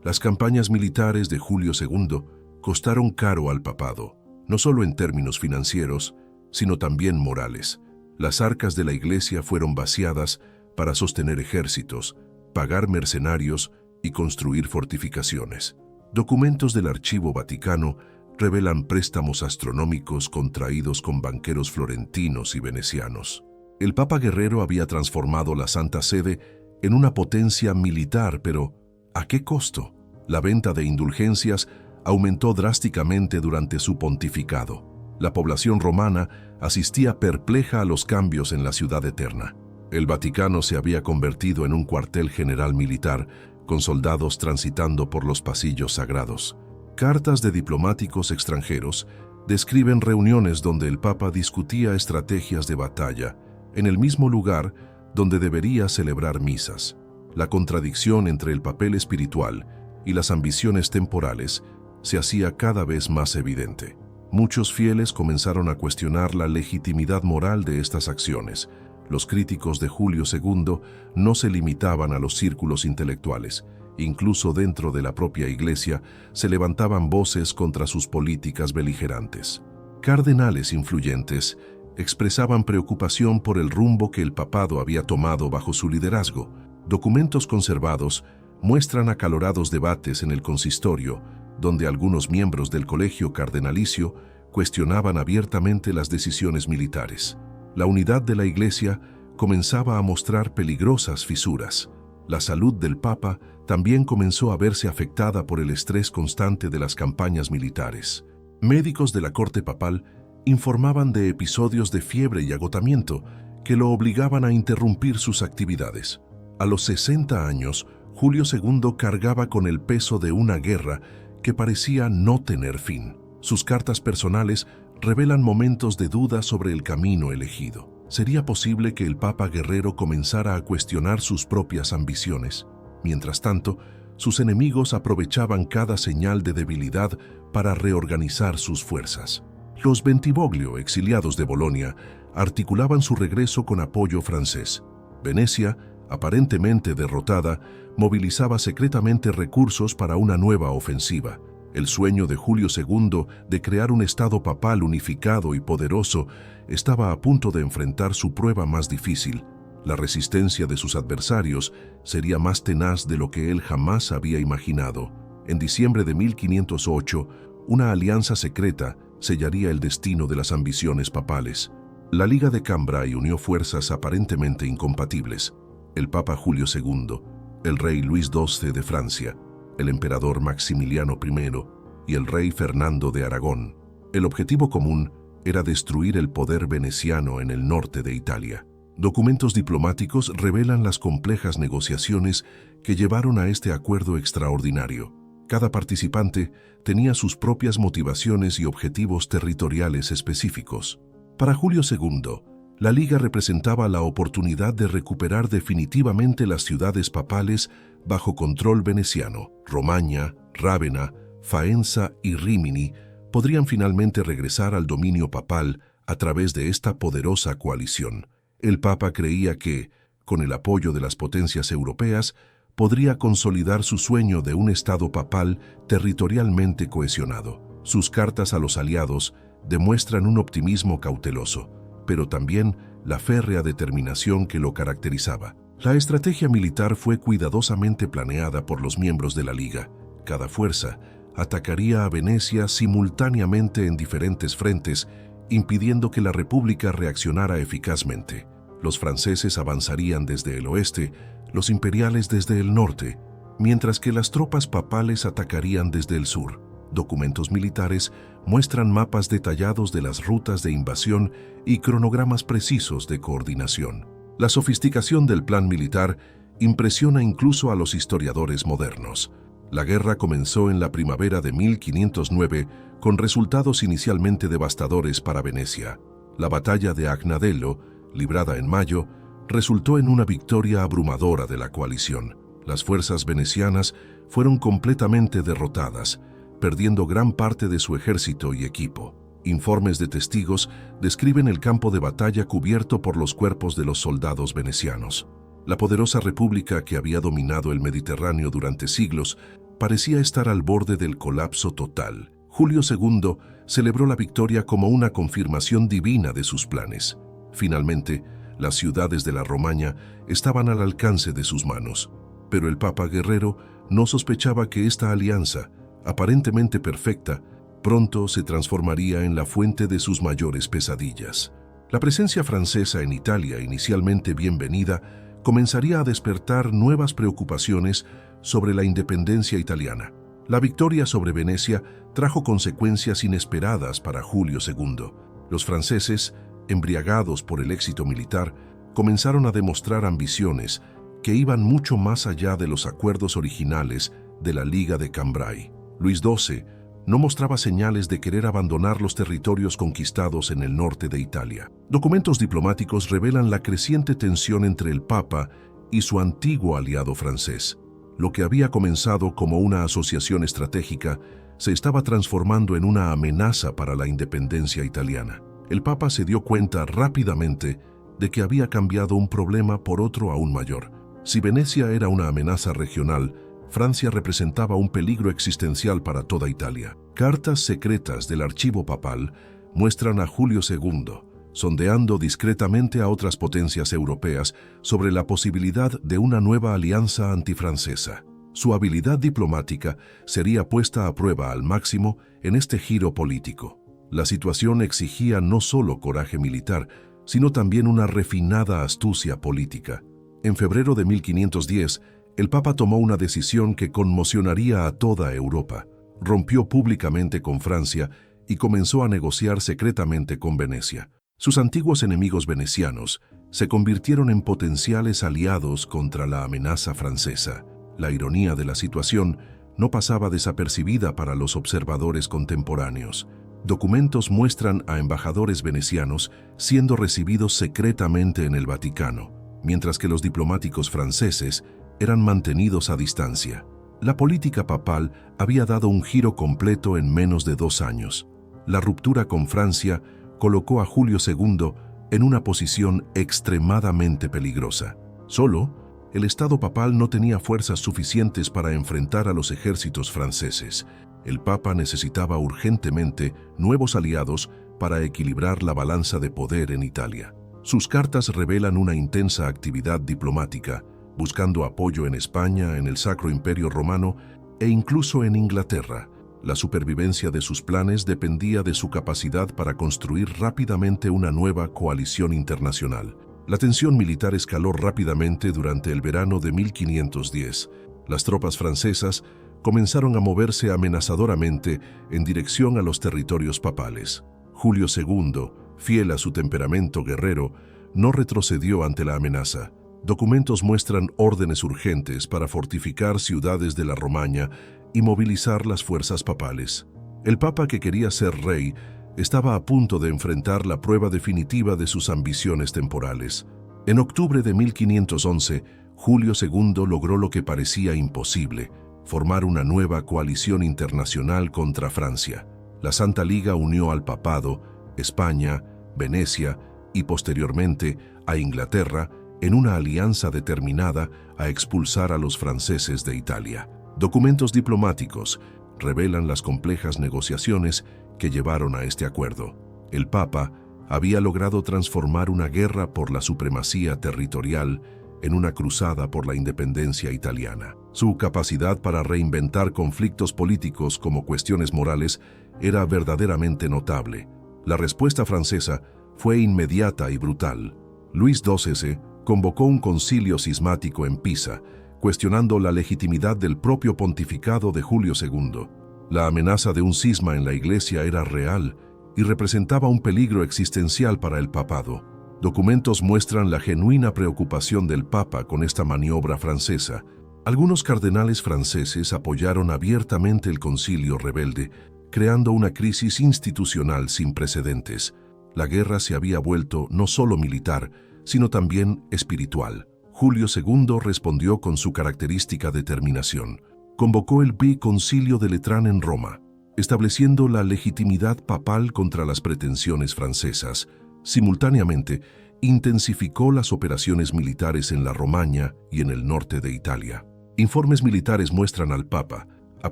[SPEAKER 1] las campañas militares de Julio II costaron caro al papado, no solo en términos financieros, sino también morales. Las arcas de la Iglesia fueron vaciadas para sostener ejércitos, pagar mercenarios y construir fortificaciones. Documentos del Archivo Vaticano revelan préstamos astronómicos contraídos con banqueros florentinos y venecianos. El Papa guerrero había transformado la Santa Sede en una potencia militar, pero ¿a qué costo? La venta de indulgencias aumentó drásticamente durante su pontificado. La población romana asistía perpleja a los cambios en la ciudad eterna. El Vaticano se había convertido en un cuartel general militar, con soldados transitando por los pasillos sagrados. Cartas de diplomáticos extranjeros describen reuniones donde el Papa discutía estrategias de batalla, en el mismo lugar donde debería celebrar misas. La contradicción entre el papel espiritual y las ambiciones temporales se hacía cada vez más evidente. Muchos fieles comenzaron a cuestionar la legitimidad moral de estas acciones, Los críticos de Julio II no se limitaban a los círculos intelectuales. Incluso dentro de la propia Iglesia se levantaban voces contra sus políticas beligerantes. Cardenales influyentes expresaban preocupación por el rumbo que el papado había tomado bajo su liderazgo. Documentos conservados muestran acalorados debates en el consistorio, donde algunos miembros del colegio cardenalicio cuestionaban abiertamente las decisiones militares. La unidad de la Iglesia comenzaba a mostrar peligrosas fisuras. La salud del Papa también comenzó a verse afectada por el estrés constante de las campañas militares. Médicos de la corte papal informaban de episodios de fiebre y agotamiento que lo obligaban a interrumpir sus actividades. A los 60 años, Julio II cargaba con el peso de una guerra que parecía no tener fin. Sus cartas personales revelan momentos de duda sobre el camino elegido. ¿Sería posible que el Papa guerrero comenzara a cuestionar sus propias ambiciones? Mientras tanto, sus enemigos aprovechaban cada señal de debilidad para reorganizar sus fuerzas. Los Bentivoglio, exiliados de Bolonia, articulaban su regreso con apoyo francés. Venecia, aparentemente derrotada, movilizaba secretamente recursos para una nueva ofensiva. El sueño de Julio II de crear un estado papal unificado y poderoso estaba a punto de enfrentar su prueba más difícil. La resistencia de sus adversarios sería más tenaz de lo que él jamás había imaginado. En diciembre de 1508, una alianza secreta sellaría el destino de las ambiciones papales. La Liga de Cambrai unió fuerzas aparentemente incompatibles. El Papa Julio II, el rey Luis XII de Francia, el emperador Maximiliano I y el rey Fernando de Aragón. El objetivo común era destruir el poder veneciano en el norte de Italia. Documentos diplomáticos revelan las complejas negociaciones que llevaron a este acuerdo extraordinario. Cada participante tenía sus propias motivaciones y objetivos territoriales específicos. Para Julio II, la Liga representaba la oportunidad de recuperar definitivamente las ciudades papales bajo control veneciano. Romaña, Rávena, Faenza y Rímini podrían finalmente regresar al dominio papal a través de esta poderosa coalición. El Papa creía que, con el apoyo de las potencias europeas, podría consolidar su sueño de un Estado papal territorialmente cohesionado. Sus cartas a los aliados demuestran un optimismo cauteloso, pero también la férrea determinación que lo caracterizaba. La estrategia militar fue cuidadosamente planeada por los miembros de la Liga. Cada fuerza atacaría a Venecia simultáneamente en diferentes frentes, impidiendo que la República reaccionara eficazmente. Los franceses avanzarían desde el oeste, los imperiales desde el norte, mientras que las tropas papales atacarían desde el sur. Documentos militares muestran mapas detallados de las rutas de invasión y cronogramas precisos de coordinación. La sofisticación del plan militar impresiona incluso a los historiadores modernos. La guerra comenzó en la primavera de 1509 con resultados inicialmente devastadores para Venecia. La batalla de Agnadello, librada en mayo, resultó en una victoria abrumadora de la coalición. Las fuerzas venecianas fueron completamente derrotadas, perdiendo gran parte de su ejército y equipo. Informes de testigos describen el campo de batalla cubierto por los cuerpos de los soldados venecianos. La poderosa república que había dominado el Mediterráneo durante siglos parecía estar al borde del colapso total. Julio II celebró la victoria como una confirmación divina de sus planes. Finalmente, las ciudades de la Romaña estaban al alcance de sus manos, pero el Papa guerrero no sospechaba que esta alianza, aparentemente perfecta, pronto se transformaría en la fuente de sus mayores pesadillas. La presencia francesa en Italia, inicialmente bienvenida, comenzaría a despertar nuevas preocupaciones sobre la independencia italiana. La victoria sobre Venecia trajo consecuencias inesperadas para Julio II. Los franceses, embriagados por el éxito militar, comenzaron a demostrar ambiciones que iban mucho más allá de los acuerdos originales de la Liga de Cambrai. Luis XII no mostraba señales de querer abandonar los territorios conquistados en el norte de Italia. Documentos diplomáticos revelan la creciente tensión entre el Papa y su antiguo aliado francés. Lo que había comenzado como una asociación estratégica se estaba transformando en una amenaza para la independencia italiana. El Papa se dio cuenta rápidamente de que había cambiado un problema por otro aún mayor. Si Venecia era una amenaza regional, Francia representaba un peligro existencial para toda Italia. Cartas secretas del archivo papal muestran a Julio II sondeando discretamente a otras potencias europeas sobre la posibilidad de una nueva alianza antifrancesa. Su habilidad diplomática sería puesta a prueba al máximo en este giro político. La situación exigía no solo coraje militar, sino también una refinada astucia política. En febrero de 1510, el Papa tomó una decisión que conmocionaría a toda Europa. Rompió públicamente con Francia y comenzó a negociar secretamente con Venecia. Sus antiguos enemigos venecianos se convirtieron en potenciales aliados contra la amenaza francesa. La ironía de la situación no pasaba desapercibida para los observadores contemporáneos. Documentos muestran a embajadores venecianos siendo recibidos secretamente en el Vaticano, mientras que los diplomáticos franceses eran mantenidos a distancia. La política papal había dado un giro completo en menos de 2 años. La ruptura con Francia colocó a Julio II en una posición extremadamente peligrosa. Solo, el Estado papal no tenía fuerzas suficientes para enfrentar a los ejércitos franceses. El Papa necesitaba urgentemente nuevos aliados para equilibrar la balanza de poder en Italia. Sus cartas revelan una intensa actividad diplomática, buscando apoyo en España, en el Sacro Imperio Romano e incluso en Inglaterra. La supervivencia de sus planes dependía de su capacidad para construir rápidamente una nueva coalición internacional. La tensión militar escaló rápidamente durante el verano de 1510. Las tropas francesas comenzaron a moverse amenazadoramente en dirección a los territorios papales. Julio II, fiel a su temperamento guerrero, no retrocedió ante la amenaza. Documentos muestran órdenes urgentes para fortificar ciudades de la Romaña y movilizar las fuerzas papales. El Papa, que quería ser rey, estaba a punto de enfrentar la prueba definitiva de sus ambiciones temporales. En octubre de 1511, Julio II logró lo que parecía imposible: formar una nueva coalición internacional contra Francia. La Santa Liga unió al Papado, España, Venecia y posteriormente a Inglaterra en una alianza determinada a expulsar a los franceses de Italia. Documentos diplomáticos revelan las complejas negociaciones que llevaron a este acuerdo. El Papa había logrado transformar una guerra por la supremacía territorial en una cruzada por la independencia italiana. Su capacidad para reinventar conflictos políticos como cuestiones morales era verdaderamente notable. La respuesta francesa fue inmediata y brutal. Luis XII convocó un concilio cismático en Pisa, cuestionando la legitimidad del propio pontificado de Julio II. La amenaza de un cisma en la Iglesia era real y representaba un peligro existencial para el papado. Documentos muestran la genuina preocupación del Papa con esta maniobra francesa. Algunos cardenales franceses apoyaron abiertamente el concilio rebelde, creando una crisis institucional sin precedentes. La guerra se había vuelto no solo militar, sino también espiritual. Julio II respondió con su característica determinación. Convocó el Biconcilio de Letrán en Roma, estableciendo la legitimidad papal contra las pretensiones francesas. Simultáneamente, intensificó las operaciones militares en la Romaña y en el norte de Italia. Informes militares muestran al Papa, a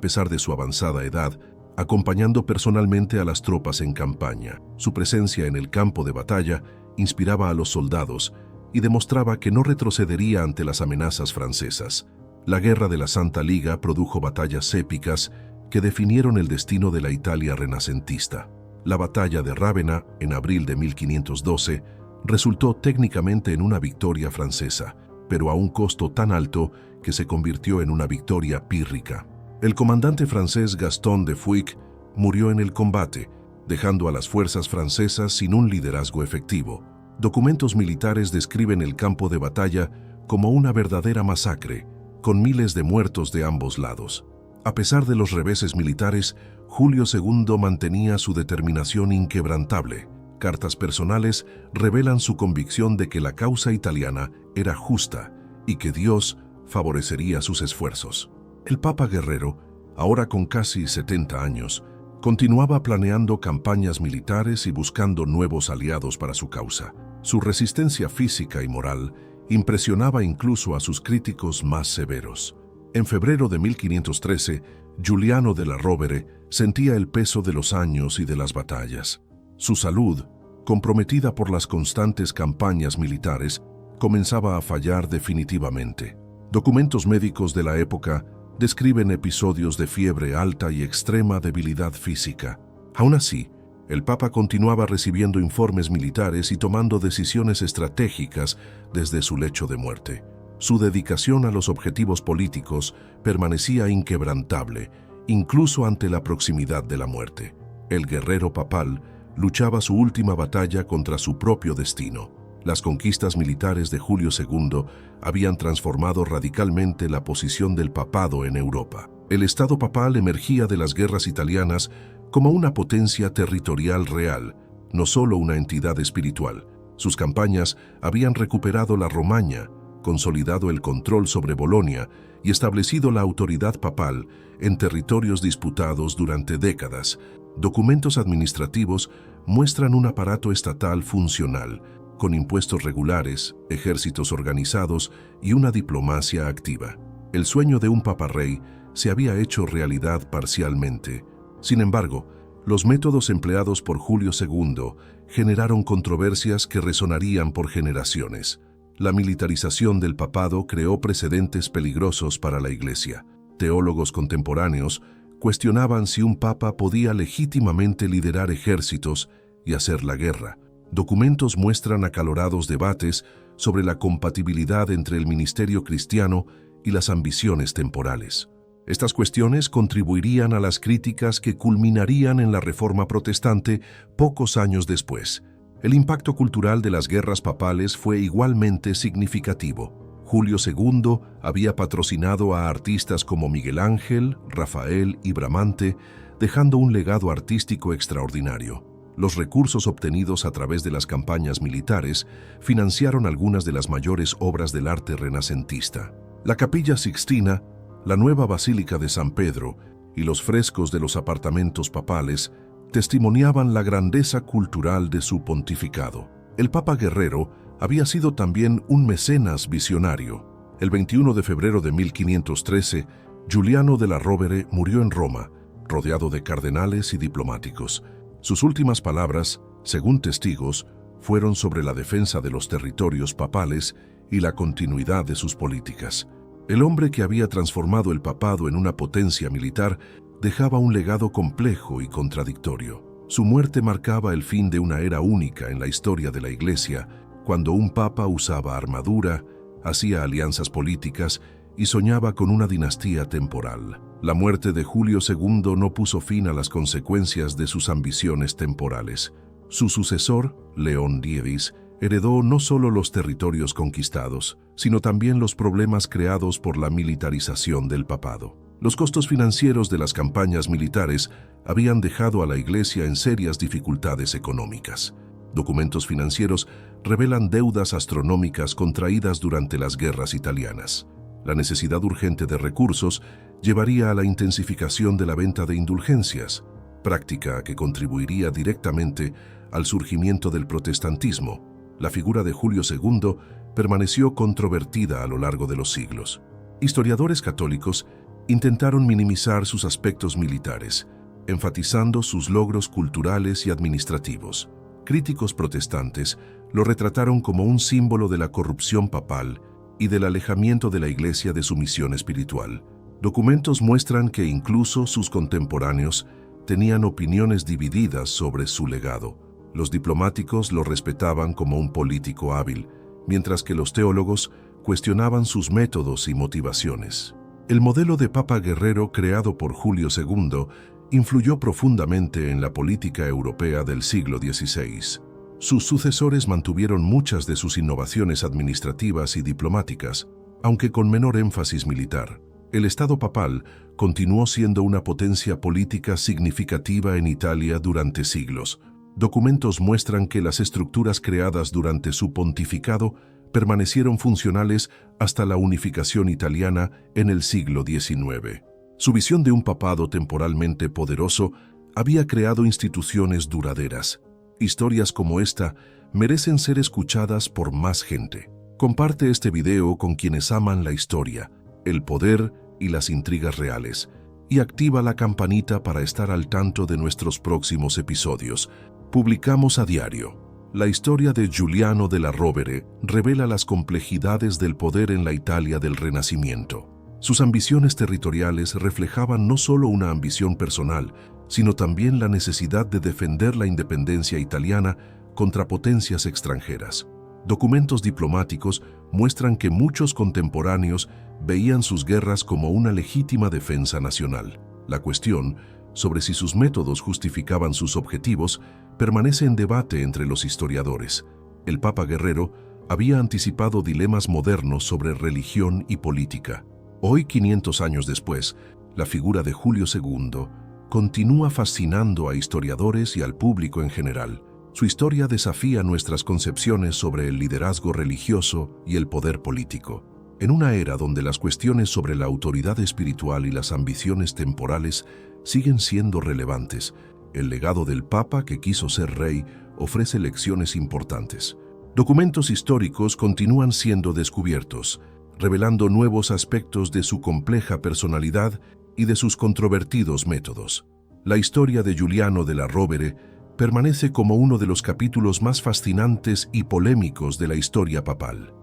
[SPEAKER 1] pesar de su avanzada edad, acompañando personalmente a las tropas en campaña. Su presencia en el campo de batalla inspiraba a los soldados y demostraba que no retrocedería ante las amenazas francesas. La Guerra de la Santa Liga produjo batallas épicas que definieron el destino de la Italia renacentista. La batalla de Rávena, en abril de 1512, resultó técnicamente en una victoria francesa, pero a un costo tan alto que se convirtió en una victoria pírrica. El comandante francés Gastón de Foix murió en el combate, dejando a las fuerzas francesas sin un liderazgo efectivo. Documentos militares describen el campo de batalla como una verdadera masacre, con miles de muertos de ambos lados. A pesar de los reveses militares, Julio II mantenía su determinación inquebrantable. Cartas personales revelan su convicción de que la causa italiana era justa y que Dios favorecería sus esfuerzos. El Papa guerrero, ahora con casi 70 años, continuaba planeando campañas militares y buscando nuevos aliados para su causa. Su resistencia física y moral impresionaba incluso a sus críticos más severos. En febrero de 1513, Giuliano della Rovere sentía el peso de los años y de las batallas. Su salud, comprometida por las constantes campañas militares, comenzaba a fallar definitivamente. Documentos médicos de la época describen episodios de fiebre alta y extrema debilidad física. Aún así, el Papa continuaba recibiendo informes militares y tomando decisiones estratégicas desde su lecho de muerte. Su dedicación a los objetivos políticos permanecía inquebrantable, incluso ante la proximidad de la muerte. El guerrero papal luchaba su última batalla contra su propio destino. Las conquistas militares de Julio II habían transformado radicalmente la posición del papado en Europa. El Estado papal emergía de las guerras italianas como una potencia territorial real, no solo una entidad espiritual. Sus campañas habían recuperado la Romaña, consolidado el control sobre Bolonia y establecido la autoridad papal en territorios disputados durante décadas. Documentos administrativos muestran un aparato estatal funcional, con impuestos regulares, ejércitos organizados y una diplomacia activa. El sueño de un papa rey se había hecho realidad parcialmente. Sin embargo, los métodos empleados por Julio II generaron controversias que resonarían por generaciones. La militarización del papado creó precedentes peligrosos para la Iglesia. Teólogos contemporáneos cuestionaban si un papa podía legítimamente liderar ejércitos y hacer la guerra. Documentos muestran acalorados debates sobre la compatibilidad entre el ministerio cristiano y las ambiciones temporales. Estas cuestiones contribuirían a las críticas que culminarían en la Reforma Protestante pocos años después. El impacto cultural de las guerras papales fue igualmente significativo. Julio II había patrocinado a artistas como Miguel Ángel, Rafael y Bramante, dejando un legado artístico extraordinario. Los recursos obtenidos a través de las campañas militares financiaron algunas de las mayores obras del arte renacentista. La Capilla Sixtina, la nueva Basílica de San Pedro y los frescos de los apartamentos papales testimoniaban la grandeza cultural de su pontificado. El Papa Guerrero había sido también un mecenas visionario. El 21 de febrero de 1513, Giuliano della Rovere murió en Roma, rodeado de cardenales y diplomáticos. Sus últimas palabras, según testigos, fueron sobre la defensa de los territorios papales y la continuidad de sus políticas. El hombre que había transformado el papado en una potencia militar dejaba un legado complejo y contradictorio. Su muerte marcaba el fin de una era única en la historia de la Iglesia, cuando un papa usaba armadura, hacía alianzas políticas y soñaba con una dinastía temporal. La muerte de Julio II no puso fin a las consecuencias de sus ambiciones temporales. Su sucesor, León X, heredó no solo los territorios conquistados, sino también los problemas creados por la militarización del papado. Los costos financieros de las campañas militares habían dejado a la Iglesia en serias dificultades económicas. Documentos financieros revelan deudas astronómicas contraídas durante las guerras italianas. La necesidad urgente de recursos llevaría a la intensificación de la venta de indulgencias, práctica que contribuiría directamente al surgimiento del protestantismo. La figura de Julio II permaneció controvertida a lo largo de los siglos. Historiadores católicos intentaron minimizar sus aspectos militares, enfatizando sus logros culturales y administrativos. Críticos protestantes lo retrataron como un símbolo de la corrupción papal y del alejamiento de la Iglesia de su misión espiritual. Documentos muestran que incluso sus contemporáneos tenían opiniones divididas sobre su legado. Los diplomáticos lo respetaban como un político hábil, mientras que los teólogos cuestionaban sus métodos y motivaciones. El modelo de Papa Guerrero creado por Julio II influyó profundamente en la política europea del siglo XVI. Sus sucesores mantuvieron muchas de sus innovaciones administrativas y diplomáticas, aunque con menor énfasis militar. El Estado papal continuó siendo una potencia política significativa en Italia durante siglos. Documentos muestran que las estructuras creadas durante su pontificado permanecieron funcionales hasta la unificación italiana en el siglo XIX. Su visión de un papado temporalmente poderoso había creado instituciones duraderas. Historias como esta merecen ser escuchadas por más gente. Comparte este video con quienes aman la historia, el poder y las intrigas reales, y activa la campanita para estar al tanto de nuestros próximos episodios. Publicamos a diario. La historia de Giuliano della Rovere revela las complejidades del poder en la Italia del Renacimiento. Sus ambiciones territoriales reflejaban no solo una ambición personal, sino también la necesidad de defender la independencia italiana contra potencias extranjeras. Documentos diplomáticos muestran que muchos contemporáneos veían sus guerras como una legítima defensa nacional. La cuestión sobre si sus métodos justificaban sus objetivos permanece en debate entre los historiadores. El Papa Guerrero había anticipado dilemas modernos sobre religión y política. Hoy, 500 años después, la figura de Julio II continúa fascinando a historiadores y al público en general. Su historia desafía nuestras concepciones sobre el liderazgo religioso y el poder político. En una era donde las cuestiones sobre la autoridad espiritual y las ambiciones temporales siguen siendo relevantes, el legado del Papa que quiso ser rey ofrece lecciones importantes. Documentos históricos continúan siendo descubiertos, revelando nuevos aspectos de su compleja personalidad y de sus controvertidos métodos. La historia de Giuliano della Rovere permanece como uno de los capítulos más fascinantes y polémicos de la historia papal.